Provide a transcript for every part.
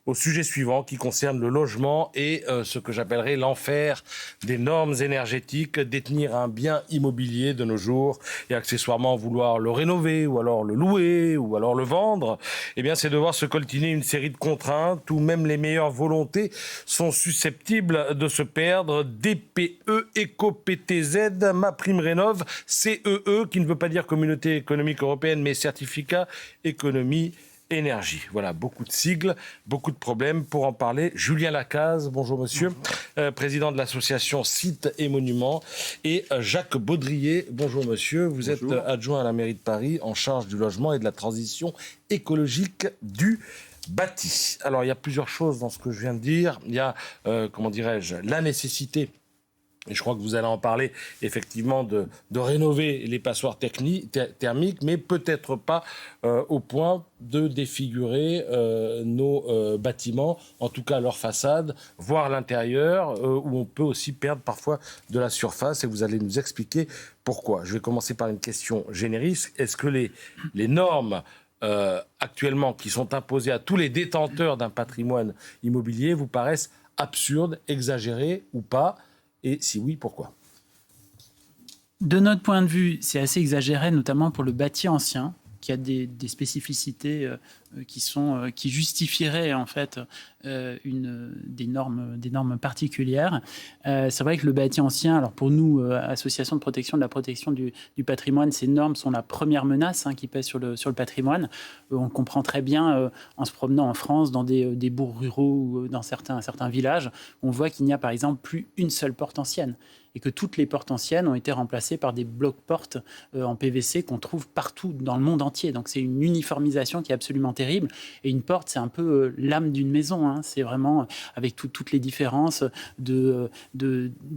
au sujet suivant qui concerne le logement et ce que j'appellerais l'enfer des normes énergétiques. Détenir un bien immobilier de nos jours et accessoirement vouloir le rénover ou alors le louer ou alors le vendre, eh bien c'est devoir se coltiner une série de contraintes où même les meilleures volontés sont susceptibles de se perdre. DPE, Éco-PTZ, MaPrimeRénov', CEE, qui ne veut pas dire Communauté économique européenne, mais certificat économie énergie. Voilà, beaucoup de sigles, beaucoup de problèmes. Pour en parler, Julien Lacaze, bonjour monsieur, président de l'association Sites et Monuments, et Jacques Baudrier, bonjour monsieur, vous êtes adjoint à la mairie de Paris en charge du logement et de la transition écologique du bâti. Alors il y a plusieurs choses dans ce que je viens de dire. Il y a, la nécessité, et je crois que vous allez en parler, effectivement, de rénover les passoires thermiques, mais peut-être pas au point de défigurer nos bâtiments, en tout cas leur façade, voire l'intérieur, où on peut aussi perdre parfois de la surface, et vous allez nous expliquer pourquoi. Je vais commencer par une question générique. Est-ce que les normes actuellement qui sont imposées à tous les détenteurs d'un patrimoine immobilier vous paraissent absurdes, exagérées ou pas ? Et si oui, pourquoi ? De notre point de vue, c'est assez exagéré, notamment pour le bâti ancien, qui a des spécificités qui justifieraient en fait des normes particulières. C'est vrai que le bâti ancien, alors pour nous, association de protection du patrimoine, ces normes sont la première menace qui pèse sur le patrimoine. On le comprend très bien en se promenant en France, dans des bourgs ruraux ou dans certains villages. On voit qu'il n'y a par exemple plus une seule porte ancienne, et que toutes les portes anciennes ont été remplacées par des blocs-portes en PVC qu'on trouve partout dans le monde entier. Donc c'est une uniformisation qui est absolument terrible. Et une porte, c'est un peu l'âme d'une maison. C'est vraiment avec toutes les différences de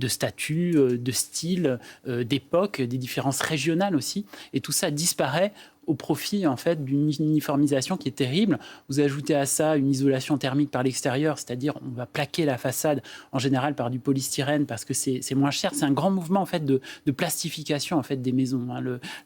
statut, de style, d'époque, des différences régionales aussi. Et tout ça disparaît au profit en fait d'une uniformisation qui est terrible. Vous ajoutez à ça une isolation thermique par l'extérieur, c'est-à-dire on va plaquer la façade en général par du polystyrène parce que c'est moins cher. C'est un grand mouvement en fait de plastification en fait des maisons,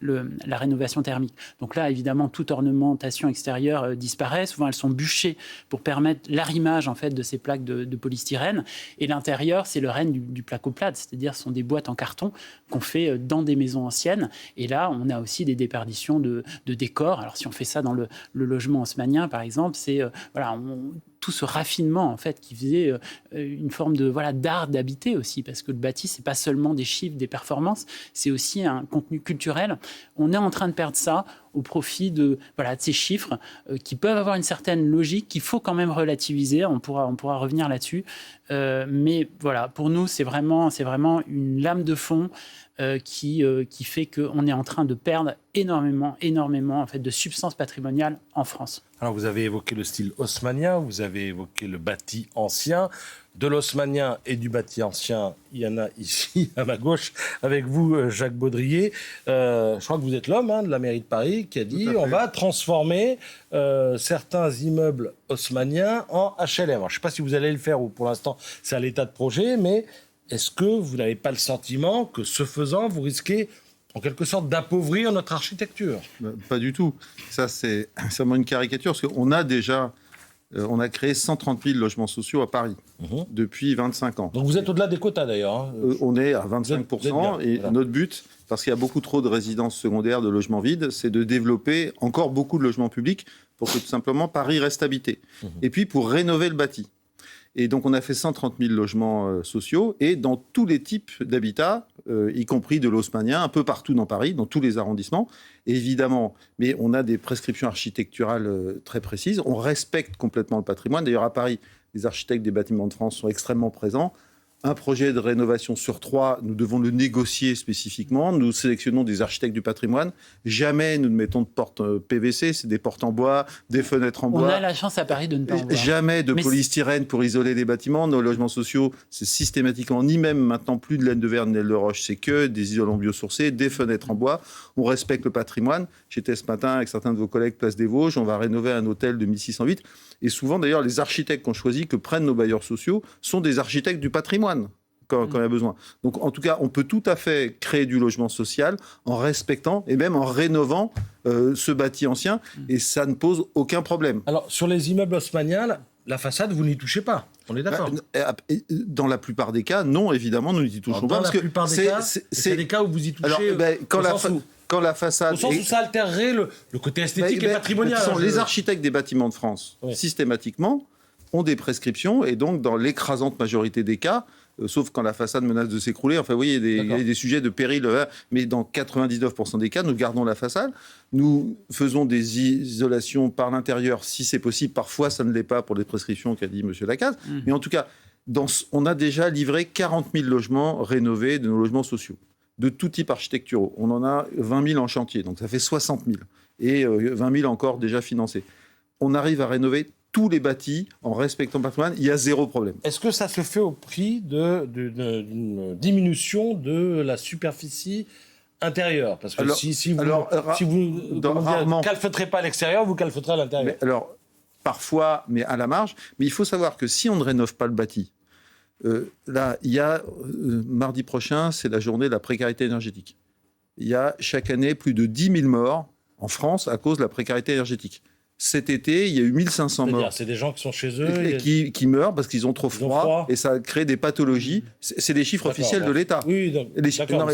la rénovation thermique. Donc là évidemment toute ornementation extérieure disparaît. Souvent elles sont bûchées pour permettre l'arrimage en fait de ces plaques de polystyrène. Et l'intérieur c'est le règne du placoplate, c'est-à-dire ce sont des boîtes en carton qu'on fait dans des maisons anciennes. Et là on a aussi des déperditions de décor. Alors si on fait ça dans le logement haussmannien par exemple, c'est tout ce raffinement en fait qui faisait une forme de d'art d'habiter aussi, parce que le bâti c'est pas seulement des chiffres, des performances, c'est aussi un contenu culturel. On est en train de perdre ça au profit de ces chiffres qui peuvent avoir une certaine logique qu'il faut quand même relativiser. On pourra revenir là-dessus, mais voilà, pour nous c'est vraiment une lame de fond qui fait qu'on est en train de perdre énormément en fait de substance patrimoniale en France. Alors vous avez évoqué le style haussmannien, vous avez évoqué le bâti ancien. De l'haussmannien et du bâti ancien, il y en a ici à ma gauche avec vous, Jacques Baudrier. Je crois que vous êtes l'homme de la mairie de Paris qui a dit on va transformer certains immeubles haussmanniens en HLM. Alors, je ne sais pas si vous allez le faire ou pour l'instant c'est à l'état de projet, mais est-ce que vous n'avez pas le sentiment que ce faisant, vous risquez en quelque sorte d'appauvrir notre architecture ? Pas du tout. Ça, c'est vraiment une caricature, parce qu'on a déjà... on a créé 130 000 logements sociaux à Paris depuis 25 ans. Donc vous êtes au-delà des quotas d'ailleurs. On est à 25%. Et voilà. Notre but, parce qu'il y a beaucoup trop de résidences secondaires, de logements vides, c'est de développer encore beaucoup de logements publics pour que tout simplement Paris reste habité. Et puis pour rénover le bâti. Et donc, on a fait 130 000 logements sociaux et dans tous les types d'habitats, y compris de l'haussmannien, un peu partout dans Paris, dans tous les arrondissements. Et évidemment, mais on a des prescriptions architecturales très précises. On respecte complètement le patrimoine. D'ailleurs, à Paris, les architectes des bâtiments de France sont extrêmement présents. Un projet de rénovation sur 3, nous devons le négocier spécifiquement. Nous sélectionnons des architectes du patrimoine. Jamais nous ne mettons de portes PVC, c'est des portes en bois, des fenêtres en bois. On a la chance à Paris de ne pas en voir. Jamais de polystyrène pour isoler les bâtiments. Nos logements sociaux, c'est systématiquement, ni même maintenant plus de laine de verre, ni d'aile de roche, c'est que des isolants biosourcés, des fenêtres en bois. On respecte le patrimoine. J'étais ce matin avec certains de vos collègues Place des Vosges. On va rénover un hôtel de 1608. Et souvent, d'ailleurs, les architectes qu'on choisit, que prennent nos bailleurs sociaux, sont des architectes du patrimoine, quand il y a besoin. Donc, en tout cas, on peut tout à fait créer du logement social en respectant et même en rénovant ce bâti ancien, et ça ne pose aucun problème. Alors, sur les immeubles haussmanniens, la façade, vous n'y touchez pas. On est d'accord. Dans la plupart des cas, non, évidemment, nous n'y touchons pas. Dans la plupart des cas, c'est des cas où vous y touchez. Alors, quand la façade... Au sens où ça altérerait le côté esthétique et patrimonial. Les architectes des bâtiments de France, systématiquement, ont des prescriptions, et donc, dans l'écrasante majorité des cas, sauf quand la façade menace de s'écrouler. Enfin, oui, il y a des sujets de péril, mais dans 99% des cas, nous gardons la façade. Nous faisons des isolations par l'intérieur, si c'est possible. Parfois, ça ne l'est pas pour les prescriptions qu'a dit M. Lacaze. Mais en tout cas, on a déjà livré 40 000 logements rénovés de nos logements sociaux, de tout type architecturaux. On en a 20 000 en chantier, donc ça fait 60 000. Et 20 000 encore déjà financés. On arrive à rénover tous les bâtis en respectant le patrimoine, il y a zéro problème. Est-ce que ça se fait au prix d'une diminution de la superficie intérieure? Parce que si vous ne calfeutrez pas à l'extérieur, vous calfeutrez à l'intérieur. Alors, parfois, mais à la marge. Mais il faut savoir que si on ne rénove pas le bâti, là, il y a, mardi prochain, c'est la journée de la précarité énergétique. Il y a chaque année plus de 10 000 morts en France à cause de la précarité énergétique. Cet été, il y a eu 1500 morts. C'est des gens qui sont chez eux. Et qui meurent parce qu'ils ont trop froid et ça crée des pathologies. C'est des chiffres officiels de l'État. Oui, d'accord.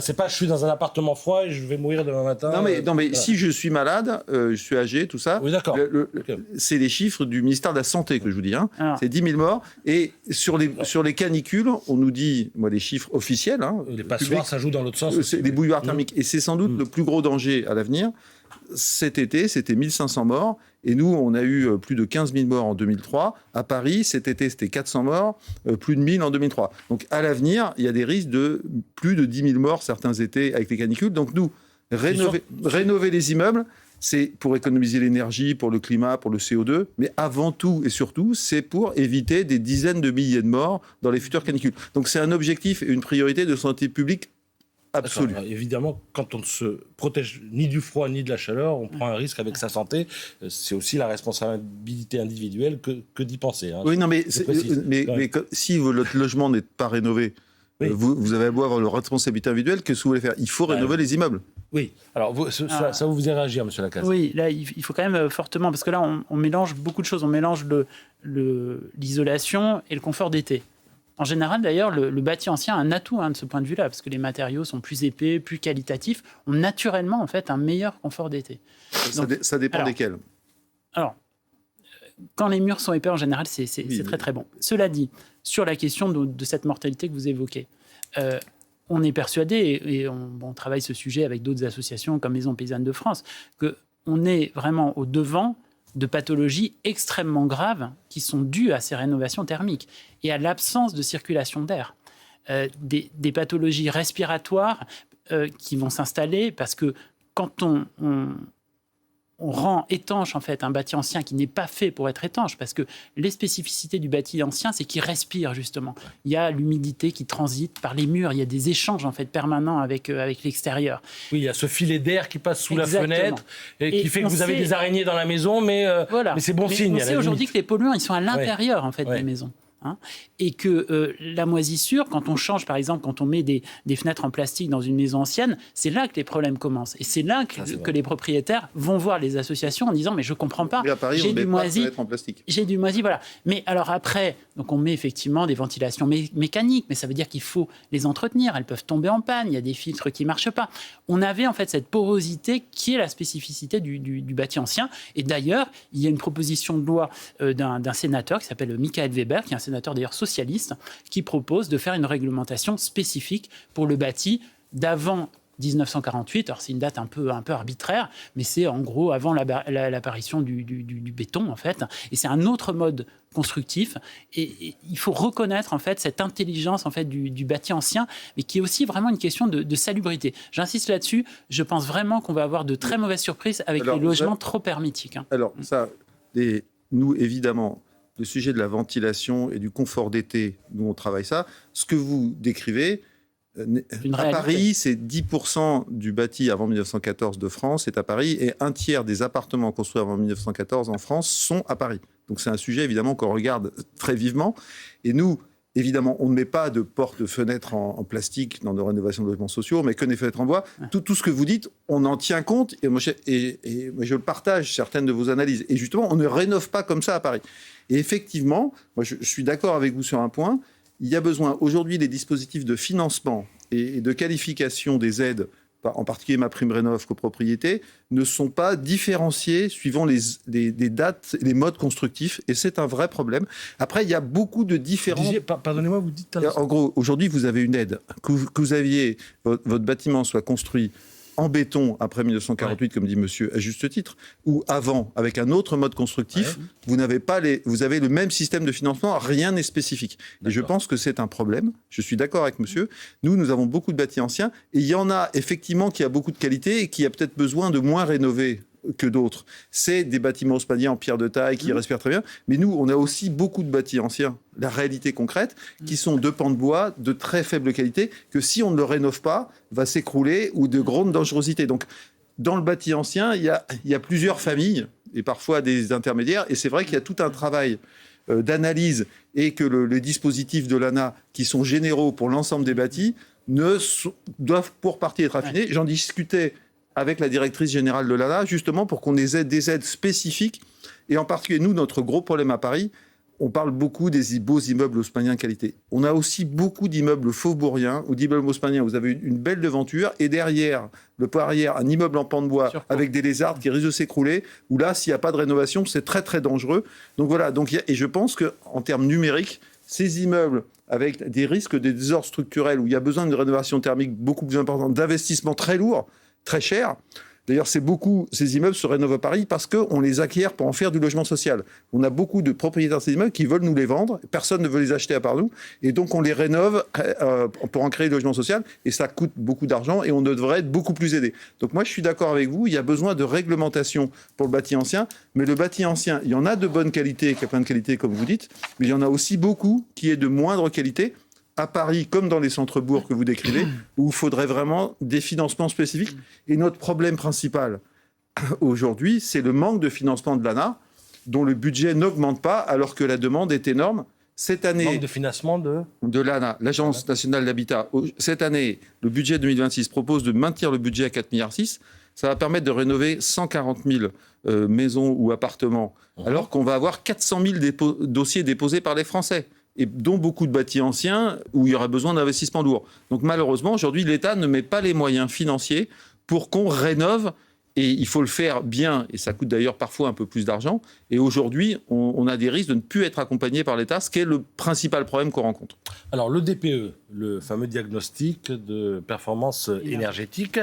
C'est pas je suis dans un appartement froid et je vais mourir demain matin. Non, mais si je suis malade, je suis âgé, tout ça, c'est les chiffres du ministère de la Santé que je vous dis. C'est 10 000 morts. Et sur les canicules, on nous dit, moi, les chiffres officiels. Les passoires, ça joue dans l'autre sens. C'est des bouilloires thermiques. Et c'est sans doute le plus gros danger à l'avenir. Cet été, c'était 1500 morts. Et nous, on a eu plus de 15 000 morts en 2003. À Paris, cet été, c'était 400 morts, plus de 1000 en 2003. Donc, à l'avenir, il y a des risques de plus de 10 000 morts certains étés avec les canicules. Donc, nous, rénover les immeubles, c'est pour économiser l'énergie, pour le climat, pour le CO2. Mais avant tout et surtout, c'est pour éviter des dizaines de milliers de morts dans les futures canicules. Donc, c'est un objectif et une priorité de santé publique absolu. Évidemment, quand on ne se protège ni du froid ni de la chaleur, on prend un risque avec sa santé. C'est aussi la responsabilité individuelle que d'y penser. Oui, non, mais si votre logement n'est pas rénové, vous avez beau avoir la responsabilité individuelle, qu'est-ce que vous voulez faire? Il faut rénover les immeubles. Oui. Alors, ça vous faisait réagir, M. Lacaze? Oui, là, il faut quand même fortement, parce que là, on mélange beaucoup de choses. On mélange l'isolation et le confort d'été. En général, d'ailleurs, le bâti ancien a un atout de ce point de vue-là, parce que les matériaux sont plus épais, plus qualitatifs, ont naturellement en fait un meilleur confort d'été. Ça dépend desquels. Alors, quand les murs sont épais, en général, c'est très très bon. Cela dit, sur la question de cette mortalité que vous évoquez, on est persuadé, et on travaille ce sujet avec d'autres associations comme Maison Paysanne de France, qu'on est vraiment au devant de pathologies extrêmement graves qui sont dues à ces rénovations thermiques et à l'absence de circulation d'air. Des pathologies respiratoires qui vont s'installer parce que quand on rend étanche en fait un bâti ancien qui n'est pas fait pour être étanche, parce que les spécificités du bâti ancien, c'est qu'il respire justement. Il y a l'humidité qui transite par les murs, il y a des échanges en fait permanents avec l'extérieur. Oui, il y a ce filet d'air qui passe sous la fenêtre et qui fait que vous avez des araignées dans la maison, mais c'est bon signe. On sait aujourd'hui que les polluants, ils sont à l'intérieur en fait des maisons. Et que la moisissure, quand on change, par exemple, quand on met des fenêtres en plastique dans une maison ancienne, c'est là que les problèmes commencent. Et c'est là que les propriétaires vont voir les associations en disant « mais je ne comprends pas, j'ai du moisi, voilà ». Mais alors après, donc on met effectivement des ventilations mécaniques, mais ça veut dire qu'il faut les entretenir, elles peuvent tomber en panne, il y a des filtres qui ne marchent pas. On avait en fait cette porosité qui est la spécificité du bâti ancien. Et d'ailleurs, il y a une proposition de loi d'un sénateur qui s'appelle Michael Weber, qui est un sénateur d'ailleurs socialiste, qui propose de faire une réglementation spécifique pour le bâti d'avant 1948. Alors c'est une date un peu arbitraire, mais c'est en gros avant l'apparition du béton en fait. Et c'est un autre mode constructif. Et il faut reconnaître en fait cette intelligence en fait du bâti ancien, mais qui est aussi vraiment une question de salubrité. J'insiste là-dessus. Je pense vraiment qu'on va avoir de très mauvaises surprises avec les logements trop hermétiques. Alors nous évidemment. Le sujet de la ventilation et du confort d'été, nous on travaille ça. Ce que vous décrivez, à Paris, c'est 10% du bâti avant 1914 de France est à Paris et un tiers des appartements construits avant 1914 en France sont à Paris. Donc c'est un sujet évidemment qu'on regarde très vivement. Et nous, Évidemment, on ne met pas de portes-fenêtres en plastique dans nos rénovations de logements sociaux, mais que des fenêtres en bois. Tout ce que vous dites, on en tient compte, et moi je le partage, certaines de vos analyses. Et justement, on ne rénove pas comme ça à Paris. Et effectivement, moi je suis d'accord avec vous sur un point, il y a besoin aujourd'hui des dispositifs de financement et de qualification des aides, en particulier MaPrimeRénov', copropriété, ne sont pas différenciés suivant les dates, les modes constructifs, et c'est un vrai problème. Après, il y a beaucoup de différents... Pardonnez-moi, vous dites... En gros, aujourd'hui, vous avez une aide. Que vous aviez, votre bâtiment soit construit en béton après 1948, comme dit monsieur, à juste titre, ou avant, avec un autre mode constructif, vous avez le même système de financement, rien n'est spécifique. Et je pense que c'est un problème. Je suis d'accord avec monsieur. Nous avons beaucoup de bâtis anciens, et il y en a effectivement qui a beaucoup de qualité et qui a peut-être besoin de moins rénover que d'autres. C'est des bâtiments haussmanniens en pierre de taille qui respirent très bien. Mais nous, on a aussi beaucoup de bâtis anciens, la réalité concrète, qui sont de pans de bois de très faible qualité, que si on ne le rénove pas, va s'écrouler ou de grande dangerosité. Donc, dans le bâti ancien, il y a plusieurs familles et parfois des intermédiaires. Et c'est vrai qu'il y a tout un travail d'analyse et que les dispositifs de l'ANA, qui sont généraux pour l'ensemble des bâtis, doivent pour partie être affinés. J'en discutais avec la directrice générale de l'ANA, justement pour qu'on ait des aides spécifiques. Et en particulier, nous, notre gros problème à Paris, on parle beaucoup des beaux immeubles haussmanniens de qualité. On a aussi beaucoup d'immeubles faubouriens ou d'immeubles haussmanniens où vous avez une belle devanture et derrière, le pont arrière, un immeuble en pan de bois avec des lézardes qui risquent de s'écrouler, où là, s'il n'y a pas de rénovation, c'est très, très dangereux. Donc voilà, et je pense qu'en termes numériques, ces immeubles avec des risques de désordre structurel, où il y a besoin d'une rénovation thermique beaucoup plus importante, d'investissements très lourds, très cher. D'ailleurs, ces immeubles se rénovent à Paris parce qu'on les acquiert pour en faire du logement social. On a beaucoup de propriétaires de ces immeubles qui veulent nous les vendre. Personne ne veut les acheter à part nous. Et donc, on les rénove pour en créer du logement social. Et ça coûte beaucoup d'argent et on devrait être beaucoup plus aidé. Donc, moi, je suis d'accord avec vous. Il y a besoin de réglementation pour le bâti ancien. Mais le bâti ancien, il y en a de bonne qualité, qui a plein de qualité, comme vous dites. Mais il y en a aussi beaucoup qui est de moindre qualité. À Paris, comme dans les centres-bourgs que vous décrivez, où il faudrait vraiment des financements spécifiques. Et notre problème principal aujourd'hui, c'est le manque de financement de l'ANA, dont le budget n'augmente pas alors que la demande est énorme. Cette année, manque de financement de l'ANA, l'Agence nationale d'habitat. Cette année, le budget 2026 propose de maintenir le budget à 4,6 milliards. Ça va permettre de rénover 140 000 maisons ou appartements, alors qu'on va avoir 400 000 dossiers déposés par les Français, et dont beaucoup de bâtis anciens où il y aura besoin d'investissements lourds. Donc malheureusement, aujourd'hui, l'État ne met pas les moyens financiers pour qu'on rénove, et il faut le faire bien, et ça coûte d'ailleurs parfois un peu plus d'argent. Et aujourd'hui, on a des risques de ne plus être accompagné par l'État, ce qui est le principal problème qu'on rencontre. Alors le DPE, le fameux diagnostic de performance énergétique,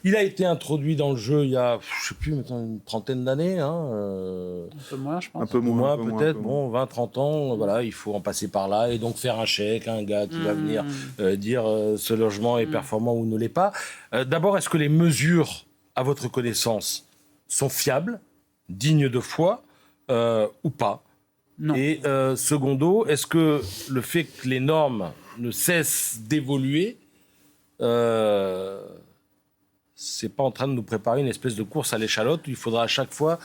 il a été introduit dans le jeu il y a, je ne sais plus, maintenant une trentaine d'années. Un peu moins, je pense. Un peu moins, peut-être. Bon, 20, 30 ans, voilà, il faut en passer par là. Et donc faire un chèque à un gars qui va venir dire ce logement est performant ou ne l'est pas. D'abord, est-ce que les mesures, à votre connaissance, sont fiables, dignes de foi ou pas? Non. Et secondo, est-ce que le fait que les normes ne cessent d'évoluer c'est pas en train de nous préparer une espèce de course à l'échalote où il faudra à chaque fois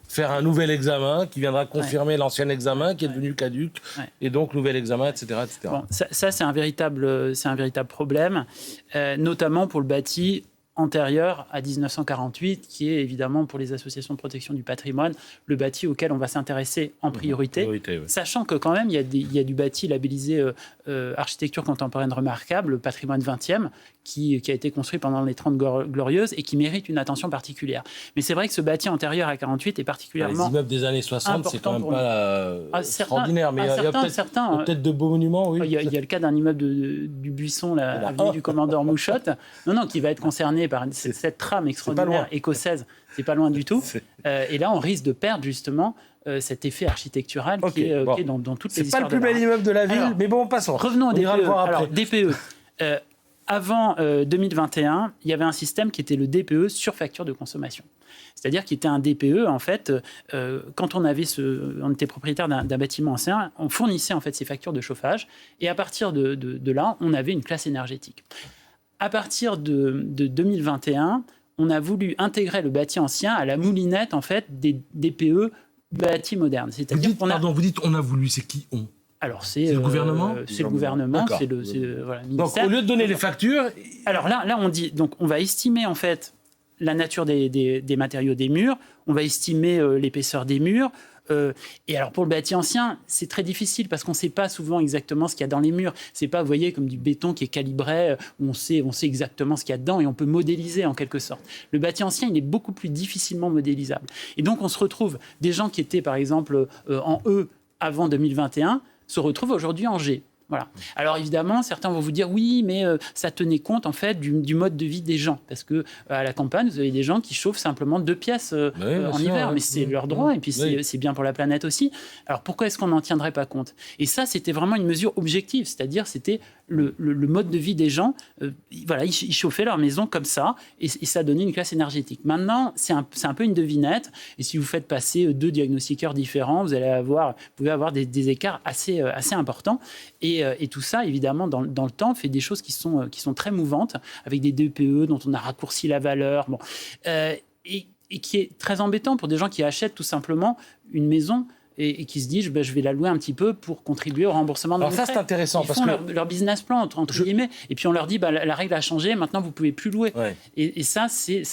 faire un nouvel examen qui viendra confirmer l'ancien examen qui est devenu caduc et donc nouvel examen, etc. etc. Bon, ça c'est un véritable problème, notamment pour le bâti antérieur à 1948, qui est évidemment pour les associations de protection du patrimoine le bâti auquel on va s'intéresser en priorité, sachant que quand même il y a du bâti labellisé architecture contemporaine remarquable, le patrimoine 20e, qui a été construit pendant les 30 Glorieuses et qui mérite une attention particulière. Mais c'est vrai que ce bâti antérieur à 48 est particulièrement les immeubles des années 60, c'est quand même pas extraordinaire, mais il y a peut-être de beaux monuments. Oui. Il y a le cas d'un immeuble du Buisson, l'avenue du Commandeur Mouchotte, qui va être concerné par cette trame extraordinaire écossaise. C'est pas loin du tout. Et là, on risque de perdre justement cet effet architectural qui est dans toutes les histoires. C'est pas le plus bel immeuble de la ville, mais bon, passons. Revenons au DPE. Alors, DPE. Avant 2021, il y avait un système qui était le DPE sur facture de consommation. C'est-à-dire qu'il était un DPE, en fait, quand on était propriétaire d'un bâtiment ancien, on fournissait en fait ces factures de chauffage, et à partir de là, on avait une classe énergétique. À partir de 2021, on a voulu intégrer le bâti ancien à la moulinette en fait des DPE bâtis modernes. C'est-à-dire vous dites on a voulu, c'est qui on? Alors c'est le gouvernement. C'est le gouvernement, D'accord. c'est le voilà, le Donc ministère. au lieu de donner les factures, Alors là on dit donc on va estimer en fait la nature des matériaux des murs, on va estimer l'épaisseur des murs. Et alors pour le bâti ancien, c'est très difficile parce qu'on ne sait pas souvent exactement ce qu'il y a dans les murs. C'est pas, vous voyez, comme du béton qui est calibré, où on sait exactement ce qu'il y a dedans et on peut modéliser en quelque sorte. Le bâti ancien, il est beaucoup plus difficilement modélisable. Et donc on se retrouve, des gens qui étaient par exemple en E avant 2021 se retrouvent aujourd'hui en G. Voilà. Alors évidemment, certains vont vous dire oui, mais ça tenait compte en fait du mode de vie des gens, parce que à la campagne, vous avez des gens qui chauffent simplement 2 pièces en hiver, mais c'est leur droit et puis c'est bien pour la planète aussi. Alors pourquoi est-ce qu'on n'en tiendrait pas compte? Et ça, c'était vraiment une mesure objective, c'est-à-dire c'était le mode de vie des gens. Voilà, ils chauffaient leur maison comme ça et ça donnait une classe énergétique. Maintenant, c'est un peu une devinette. Et si vous faites passer 2 diagnostiqueurs différents, vous pouvez avoir des écarts assez importants. Et tout ça, évidemment, dans le temps, fait des choses qui sont très mouvantes, avec des DPE dont on a raccourci la valeur. Bon. Et qui est très embêtant pour des gens qui achètent tout simplement une maison et qui se disent je vais la louer un petit peu pour contribuer au remboursement de mon prêt. Alors ça, c'est intéressant. Ils font leur business plan, entre guillemets, et puis on leur dit la règle a changé, maintenant vous ne pouvez plus louer. Ouais. Et ça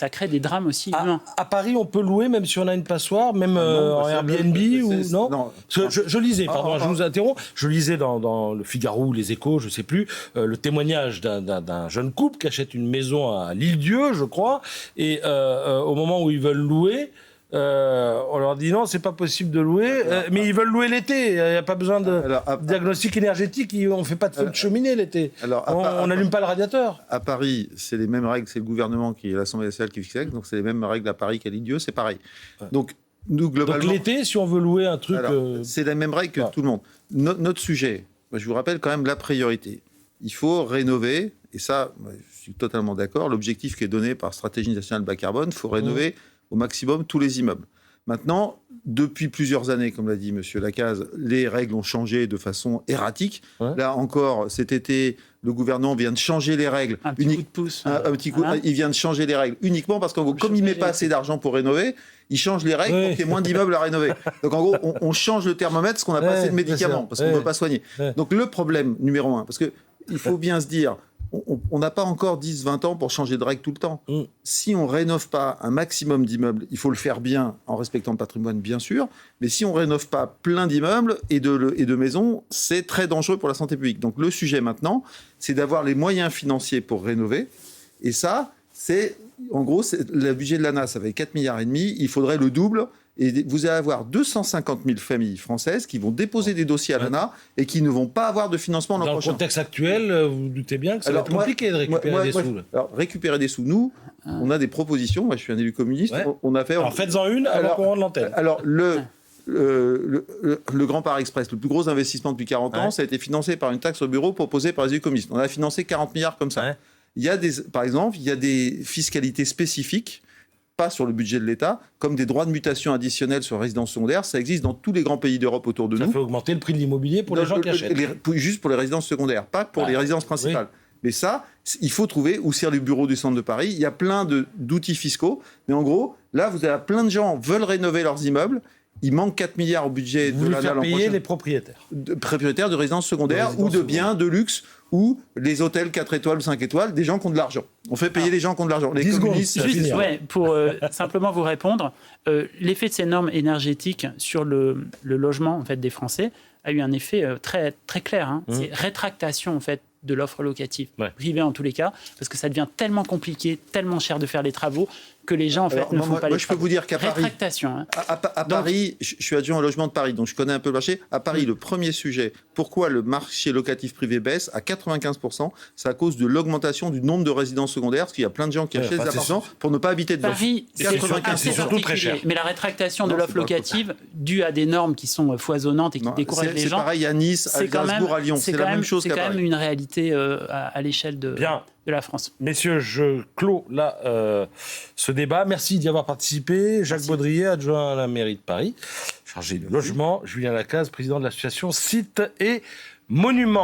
crée des drames aussi humains. À Paris, on peut louer même si on a une passoire, même en Airbnb ou non, non. Je lisais, pardon, je vous interromps, je lisais dans le Figaro ou les Échos, je ne sais plus, le témoignage d'un jeune couple qui achète une maison à l'Île-Dieu, je crois, et au moment où ils veulent louer, on leur dit non, c'est pas possible de louer, mais ils veulent louer l'été. Il n'y a pas besoin de diagnostic énergétique. On ne fait pas de feu de cheminée l'été. On n'allume pas le radiateur. À Paris, c'est les mêmes règles. C'est le gouvernement qui est l'Assemblée nationale qui fixe. Donc c'est les mêmes règles à Paris qu'à l'Île-Dieu. C'est pareil. Ouais. Donc nous globalement. Donc l'été, si on veut louer un truc, c'est la même règle que tout le monde. Notre sujet. Je vous rappelle quand même la priorité. Il faut rénover. Et ça, je suis totalement d'accord. L'objectif qui est donné par Stratégie nationale bas carbone, il faut rénover au maximum tous les immeubles. Maintenant, depuis plusieurs années, comme l'a dit M. Lacaze, les règles ont changé de façon erratique. Ouais. Là encore, cet été, le gouvernement vient de changer les règles. Un petit coup de pouce. Un petit coup, il vient de changer les règles uniquement parce qu'en gros, comme il ne met pas assez d'argent pour rénover, il change les règles pour qu'il y ait moins d'immeubles à rénover. Donc en gros, on change le thermomètre parce qu'on n'a pas assez de médicaments, parce qu'on ne peut pas soigner. Donc le problème numéro 1, parce qu'il faut bien se dire, on n'a pas encore 10-20 ans pour changer de règles tout le temps. Si on ne rénove pas un maximum d'immeubles, il faut le faire bien en respectant le patrimoine, bien sûr, mais si on ne rénove pas plein d'immeubles et de maisons, c'est très dangereux pour la santé publique. Donc le sujet maintenant, c'est d'avoir les moyens financiers pour rénover. Et ça, en gros, le budget de l'ANA, ça fait 4,5 milliards, il faudrait le double. Et vous allez avoir 250 000 familles françaises qui vont déposer des dossiers à l'ANA et qui ne vont pas avoir de financement l'an prochain. Dans le contexte actuel, vous doutez bien que ça va être compliqué de récupérer des sous. Alors, récupérer des sous, nous, on a des propositions. Moi, je suis un élu communiste. Ouais. On a fait. Alors, faites-en une avant qu'on rende l'antenne. Alors, le Grand Paris Express, le plus gros investissement depuis 40 ans, ça a été financé par une taxe au bureau proposée par les élus communistes. On a financé 40 milliards comme ça. Ouais. Par exemple, il y a des fiscalités spécifiques, pas sur le budget de l'État, comme des droits de mutation additionnels sur résidence secondaire. Ça existe dans tous les grands pays d'Europe autour de nous. Ça fait augmenter le prix de l'immobilier pour les gens qui achètent. Juste pour les résidences secondaires, pas pour les résidences principales. Oui. Mais ça, il faut trouver où sert le bureau du centre de Paris. Il y a plein d'outils fiscaux. Mais en gros, là, vous avez plein de gens qui veulent rénover leurs immeubles. Il manque 4 milliards au budget de l'ANA l'an prochain. Payer les propriétaires. Propriétaires de résidences secondaires ou de biens de luxe ou les hôtels 4 étoiles, 5 étoiles, des gens qui ont de l'argent. On fait payer les gens qui ont de l'argent. Les communistes... Pour simplement vous répondre, l'effet de ces normes énergétiques sur le logement en fait, des Français a eu un effet très, très clair. C'est rétractation en fait, de l'offre locative, privée en tous les cas, parce que ça devient tellement compliqué, tellement cher de faire les travaux, que les gens en fait, ne font pas les travaux. Je peux vous dire qu'à Paris, Paris, je suis adjoint au logement de Paris, donc je connais un peu le marché. À Paris, le premier sujet, pourquoi le marché locatif privé baisse à 95%, c'est à cause de l'augmentation du nombre de résidences secondaires, parce qu'il y a plein de gens qui achètent des appartements pour ne pas habiter dedans. Paris, c'est surtout très cher. Mais la rétractation de l'offre locative, due à des normes qui sont foisonnantes et qui découragent les gens... C'est pareil à Nice, à Strasbourg, à Lyon, c'est la même chose qu'à Paris. C'est quand même une réalité à l'échelle de la France. Messieurs, je clôt là ce débat. Merci d'y avoir participé. Jacques Baudrier, adjoint à la mairie de Paris, chargé du logement. Julien Lacaze, président de l'association Sites et Monuments.